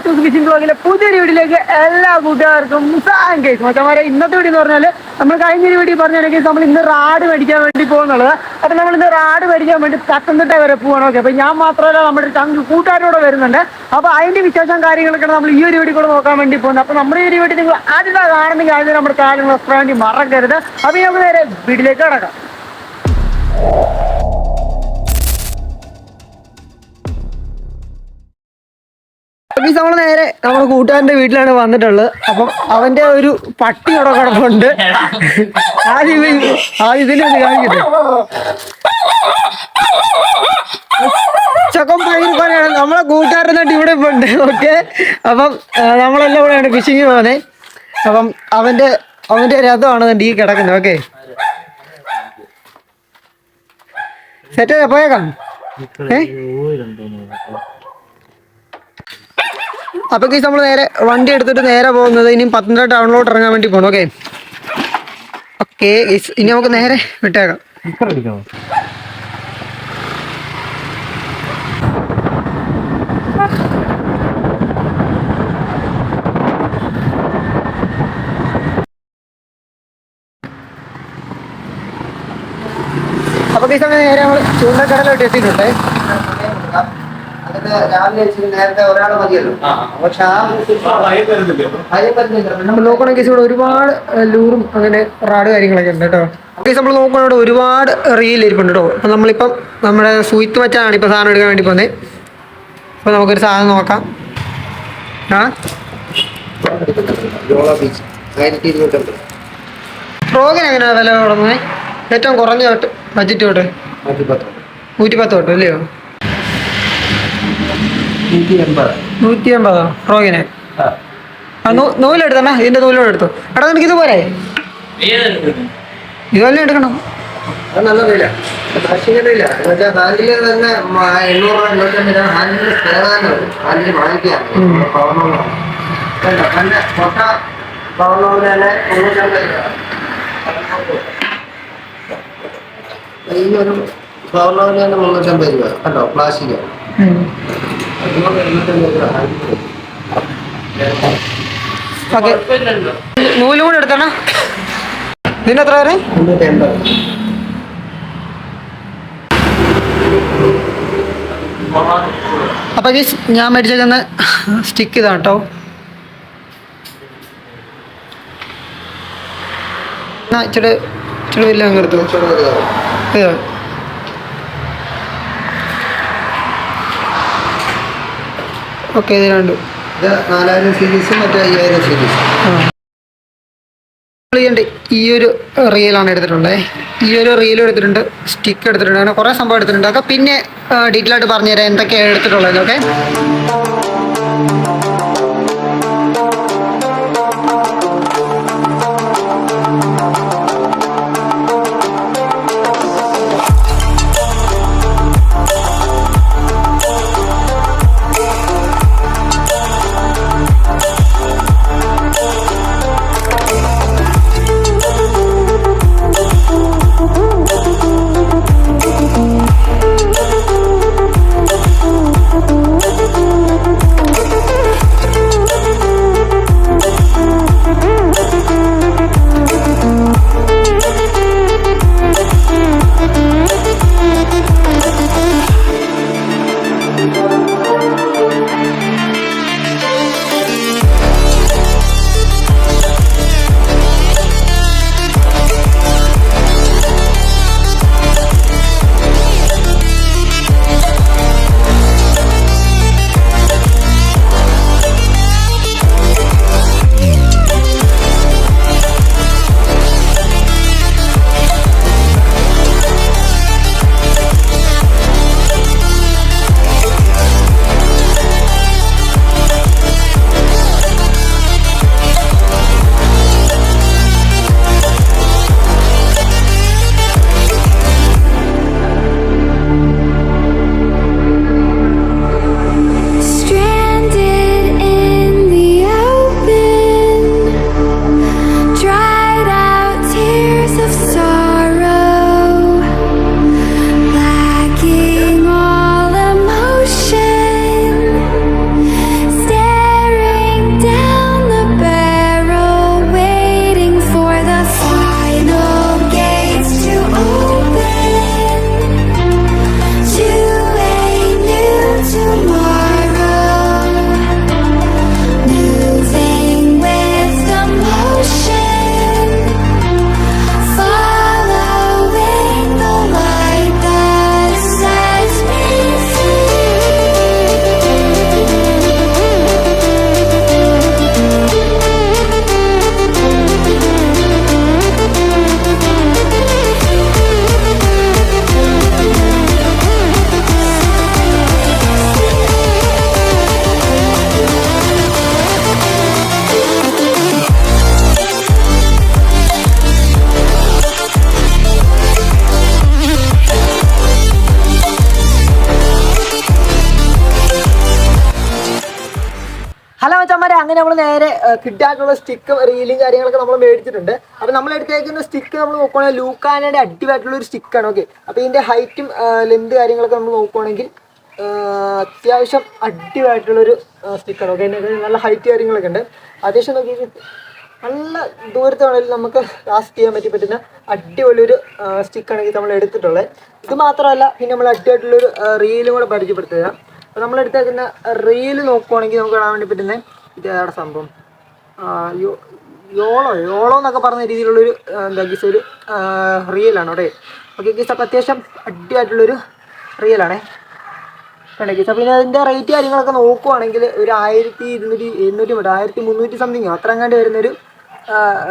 റാത്തൂസ് phishing വ്ളോഗിലെ പുതിയൊരു വീഡിയോയിലേക്ക് എല്ലാ കൂട്ടുകാർക്കും മച്ചന്മാരെ ഇന്നത്തെ വീഡിയോ എന്ന് പറഞ്ഞാൽ നമ്മൾ കഴിഞ്ഞൊരു വീഡിയോ പറഞ്ഞാണെങ്കിൽ നമ്മൾ ഇന്ന് റാഡ് മേടിക്കാൻ വേണ്ടി പോകുന്നുള്ളത്. അപ്പം നമ്മൾ ഇന്ന് റാഡ് മേടിക്കാൻ വേണ്ടി പത്തനംതിട്ട വരെ പോകണം. ഓക്കെ, അപ്പം ഞാൻ മാത്രമല്ല നമ്മുടെ ചങ്ക് കൂട്ടുകാരോടെ വരുന്നുണ്ട്. അപ്പോൾ അതിൻ്റെ വിശേഷം കാര്യങ്ങളൊക്കെ നമ്മൾ ഈ ഒരു വീഡിയോ കൂടെ നോക്കാൻ വേണ്ടി പോകുന്നത്. അപ്പോൾ നമ്മുടെ ഈ ഒരു വീഡിയോ നിങ്ങൾ ആദ്യം കാണുന്നെങ്കിൽ ആദ്യം നമ്മുടെ ചാനൽ സബ്സ്ക്രൈബ് വേണ്ടി മറക്കരുത്. അപ്പോൾ നമുക്ക് നേരെ വീഡിയോയിലേക്ക് കിടക്കാം. നമ്മൾ നേരെ നമ്മുടെ കൂട്ടുകാരന്റെ വീട്ടിലാണ് വന്നിട്ടുള്ളത്. അപ്പം അവന്റെ ഒരു പട്ടി അവിടെ കിടപ്പുണ്ട്. ആദ്യം ഇതിലൊന്ന് കാണിക്കട്ടെ. ചക്കം പയ്യാണ് നമ്മളെ കൂട്ടുകാരൻ നട്ട് ഇവിടെ ഇപ്പൊ ഉണ്ട്. ഓക്കെ, അപ്പം നമ്മളെല്ലാം കൂടെയാണ് ഫിഷിങ് പോകുന്നത്. അപ്പം അവന്റെ രഥമാണ് ഈ കിടക്കുന്നത്. ഓക്കെ, സെറ്റ് പോയേക്കാം. അപ്പൊ നമ്മൾ നേരെ വണ്ടി എടുത്തിട്ട് നേരെ പോകുന്നത് ഇനി പത്തനംതിട്ട ടൗണിലോട്ട് ഇറങ്ങാൻ വേണ്ടി പോകണം. ഓക്കെ ഓക്കെ, ഇനി നമുക്ക് നേരെ വിട്ടേക്കാം. അപ്പൊ നേരെ നമ്മൾ ചൂണ്ടക്കടലോട്ട് എത്തിയിട്ടുണ്ട്. നേരത്തെ ഒരാൾ മതിയല്ലോ. പക്ഷെ നമ്മൾ നോക്കണമെങ്കിൽ ഇവിടെ ഒരുപാട് ലൂറും അങ്ങനെ റാഡ് കാര്യങ്ങളൊക്കെ ഉണ്ട് കേട്ടോ. നമ്മൾ നോക്കണോട് ഒരുപാട് റീൽ ഇരിപ്പുണ്ട് കേട്ടോ. അപ്പൊ നമ്മളിപ്പം നമ്മുടെ സുയിത്ത് മച്ചാണ് ഇപ്പൊ സാധനം എടുക്കാൻ വേണ്ടി പോകുന്നത്. അപ്പൊ നമുക്കൊരു സാധനം നോക്കാം. ഫ്രോഗിന് എങ്ങനെയാ വില തുടങ്ങുന്നത്? ഏറ്റവും കുറഞ്ഞ ബഡ്ജറ്റ് തൊട്ട് 110 തൊട്ട് അല്ലയോ? 180 ഫ്രോഗിന്. നൂലെടുത്തണ, ഇതിന്റെ നൂലോട് എടുത്തു. എടാ നിനക്ക് ഇത് പോരെ? ഇതുപോലെ എടുക്കണം. നല്ല വില കാശില്ല. എന്നുവെച്ചാൽ ഹാൻഡില് തന്നെ 800 ഹാൻഡില് ഹാൻഡില് വാങ്ങിക്കാം. തന്നെ പൊട്ട പവർലോഡ് തന്നെ 350 രൂപ. ഈ ഒരു പവർലോഡ് തന്നെ 350 രൂപ കേട്ടോ. പ്ലാസ്റ്റിക് നൂലും കൂടെ എടുത്തണ. ഇതിന് എത്ര വരെ? 280. അപ്പൊ ഞാൻ മേടിച്ചേക്കുന്ന സ്റ്റിക്ക് ഇതാണ് കേട്ടോ. ഇച്ചിരി വലിയ അങ്ങ് എടുത്തു. ഇതാ ഓക്കെ, ഇത് രണ്ടും 4000 സീരീസും മറ്റേ 5000 സീരീസും. ഈ ഒരു റീലാണ് എടുത്തിട്ടുള്ളത്. ഈ ഒരു റീലും എടുത്തിട്ടുണ്ട്, സ്റ്റിക്ക് എടുത്തിട്ടുണ്ട്, അങ്ങനെ കുറേ സംഭവം എടുത്തിട്ടുണ്ട്. അതൊക്കെ പിന്നെ ഡീറ്റെയിൽ ആയിട്ട് പറഞ്ഞുതരാം എന്തൊക്കെയാണ് എടുത്തിട്ടുള്ളത്. ഓക്കെ, ഹലോ മച്ചന്മാരെ, അങ്ങനെ നമ്മൾ നേരെ കിട്ടായിട്ടുള്ള സ്റ്റിക്ക് റീലും കാര്യങ്ങളൊക്കെ നമ്മൾ മേടിച്ചിട്ടുണ്ട്. അപ്പോൾ നമ്മൾ എടുത്തേക്കുന്ന സ്റ്റിക്ക് നമ്മൾ നോക്കുകയാണെങ്കിൽ ലൂക്കാനയുടെ അടിപൊളിയായിട്ടുള്ള ഒരു സ്റ്റിക്കാണ്. ഓക്കെ, അപ്പോൾ ഇതിൻ്റെ ഹൈറ്റും ലെന്ത് കാര്യങ്ങളൊക്കെ നമ്മൾ നോക്കുകയാണെങ്കിൽ അത്യാവശ്യം അടിപൊളിയായിട്ടുള്ളൊരു സ്റ്റിക്കാണ്. ഓക്കെ, നല്ല ഹൈറ്റ് കാര്യങ്ങളൊക്കെ ഉണ്ട്. അത്യാവശ്യം നോക്കി നല്ല ദൂരത്ത് വേണമെങ്കിലും നമുക്ക് ലാസ്റ്റ് ചെയ്യാൻ പറ്റുന്ന അടിപൊളിയൊരു സ്റ്റിക്കാണെങ്കിൽ നമ്മൾ എടുത്തിട്ടുള്ളത്. ഇത് മാത്രമല്ല, പിന്നെ നമ്മൾ അടിപൊളിയായിട്ടുള്ളൊരു റീലും കൂടെ പരിചയപ്പെടുത്തുക. അപ്പോൾ നമ്മൾ എടുത്തേക്കുന്ന റീല് നോക്കുവാണെങ്കിൽ നമുക്ക് കാണാൻ വേണ്ടി പറ്റുന്നത് ഇത് ഏതാണ് സംഭവം, യോളോ എന്നൊക്കെ പറഞ്ഞ രീതിയിലുള്ളൊരു എന്താ ഗീസ് ഒരു റിയലാണ് അവിടെ. ഓക്കെ ഗീസ്, അപ്പോൾ അത്യാവശ്യം അടിപൊളിയായിട്ടുള്ളൊരു റിയലാണേ കണ്ടേ ഗീസ്. അപ്പോൾ പിന്നെ അതിൻ്റെ റേറ്റ് കാര്യങ്ങളൊക്കെ നോക്കുവാണെങ്കിൽ ഒരു 1300 സംതിങ് അത്ര അങ്ങാണ്ട് വരുന്നൊരു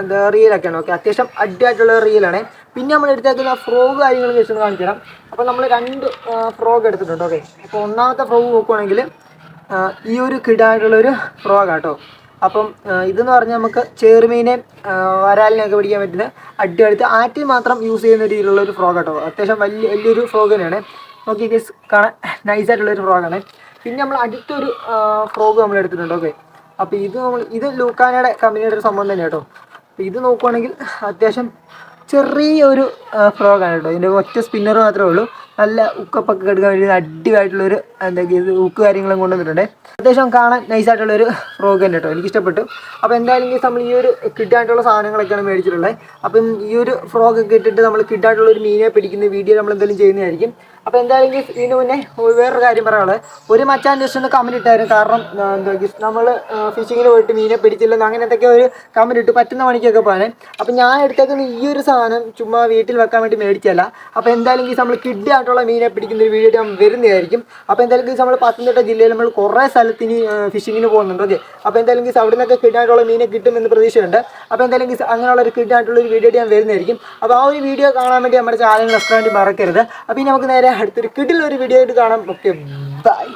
എന്താ റിയലൊക്കെയാണ്. ഓക്കെ, അത്യാവശ്യം അടിപൊളിയായിട്ടുള്ള റിയലാണ്. പിന്നെ നമ്മൾ എടുത്തേക്കുന്ന ഫ്രോഗ് കാര്യങ്ങൾ ജസ്റ്റ് കാണിച്ചു തരാം. അപ്പോൾ നമ്മൾ 2 ഫ്രോഗ് എടുത്തിട്ടുണ്ട്. ഓക്കെ, അപ്പോൾ ഒന്നാമത്തെ ഫ്രോഗ് നോക്കുവാണെങ്കിൽ ഈ ഒരു കിടായിട്ടുള്ളൊരു ഫ്രോഗ് കേട്ടോ. അപ്പം ഇതെന്ന് പറഞ്ഞാൽ നമുക്ക് ചേറുമീനെ വരാലിനെയൊക്കെ പിടിക്കാൻ പറ്റുന്ന അടിപൊളിത്ത് ആറ്റിൽ മാത്രം യൂസ് ചെയ്യുന്ന രീതിയിലുള്ളൊരു ഫ്രോഗ് കേട്ടോ. അത്യാവശ്യം വലിയൊരു ഫ്രോഗ് തന്നെയാണ്. നോക്കി ഗൈസ്, കാണാൻ നൈസായിട്ടുള്ളൊരു ഫ്രോഗാണ്. പിന്നെ നമ്മൾ അടുത്തൊരു ഫ്രോഗ് നമ്മൾ എടുത്തിട്ടുണ്ട്. ഓക്കെ, അപ്പോൾ ഇത് ലൂക്കാനയുടെ കമ്പനിയുടെ ഒരു സംഭവം തന്നെ കേട്ടോ. അപ്പോൾ ഇത് നോക്കുവാണെങ്കിൽ അത്യാവശ്യം ചെറിയൊരു ഫ്രോഗാണ് കേട്ടോ. ഇതിൻ്റെ ഒറ്റ സ്പിന്നർ മാത്രമേ ഉള്ളൂ. നല്ല ഉക്കപ്പൊക്കെ എടുക്കാൻ വേണ്ടി അടിപൊളിയായിട്ടുള്ളൊരു എന്തൊക്കെയാണ് ഉക്ക് കാര്യങ്ങളും കൊണ്ടുവന്നിട്ടുണ്ട്. അത്യാവശ്യം കാണാൻ നൈസായിട്ടുള്ളൊരു ഫ്രോഗ് തന്നെ കേട്ടോ, എനിക്കിഷ്ടപ്പെട്ടു. അപ്പോൾ എന്തായാലും നമ്മൾ ഈ ഒരു കിഡായിട്ടുള്ള സാധനങ്ങളൊക്കെയാണ് മേടിച്ചിട്ടുള്ളത്. അപ്പം ഈ ഒരു ഫ്രോഗ് ഒക്കെ ഇട്ടിട്ട് നമ്മൾ കിഡായിട്ടുള്ളൊരു മീനെ പിടിക്കുന്ന വീഡിയോ നമ്മൾ എന്തെങ്കിലും ചെയ്യുന്നതായിരിക്കും. അപ്പോൾ എന്തായാലും ഇതിന് മുന്നേ വേറൊരു കാര്യം പറയാനുള്ളത്, ഒരു മച്ചാൻ ജസ്റ്റ് ഒന്ന് കമൻറ്റ് ഇട്ടായിരുന്നു. കാരണം എന്താ നമ്മൾ ഫിഷിങ്ങിന് പോയിട്ട് മീനെ പിടിച്ചില്ലെന്ന് അങ്ങനത്തെയൊക്കെ ഒരു കമൻറ്റ് ഇട്ട് പറ്റുന്ന പണിക്കൊക്കെ പോകാൻ. അപ്പോൾ ഞാൻ എടുത്തേക്കുന്ന ഈ ഒരു സാധനം ചുമ്മാ വീട്ടിൽ വെക്കാൻ വേണ്ടി മേടിച്ചല്ല. അപ്പോൾ എന്തായാലും നമ്മൾ കിഡ് ആയിട്ടുള്ള മീനെ പിടിക്കുന്ന ഒരു വീഡിയോ ഞാൻ വരുന്നതായിരിക്കും. അപ്പോൾ എന്തായാലും നമ്മൾ പത്തനംതിട്ട ജില്ലയിൽ നമ്മൾ കുറേ സ്ഥലത്തിന് ഫിഷിങ്ങിന് പോകുന്നുണ്ട്. ഓക്കെ, അപ്പോൾ എന്തായാലും അവിടെ നിന്നൊക്കെ കിഡായിട്ടുള്ള മീനെ കിട്ടുമെന്ന് പ്രതീക്ഷയുണ്ട്. അപ്പോൾ എന്തായാലും അങ്ങനെയുള്ള ഒരു കിഡായിട്ടുള്ളൊരു വീഡിയോ ഞാൻ വരുന്നതായിരിക്കും. അപ്പോൾ ആ ഒരു വീഡിയോ കാണാൻ വേണ്ടി നമ്മുടെ ചാനൽ സബ്സ്ക്രൈബ് വേണ്ടി മറക്കരുത്. അപ്പോൾ ഇനി നമുക്ക് നേരെ അടുത്തൊരു കിഡിലൊരു വീഡിയോ ആയിട്ട് കാണാം. Okay, by.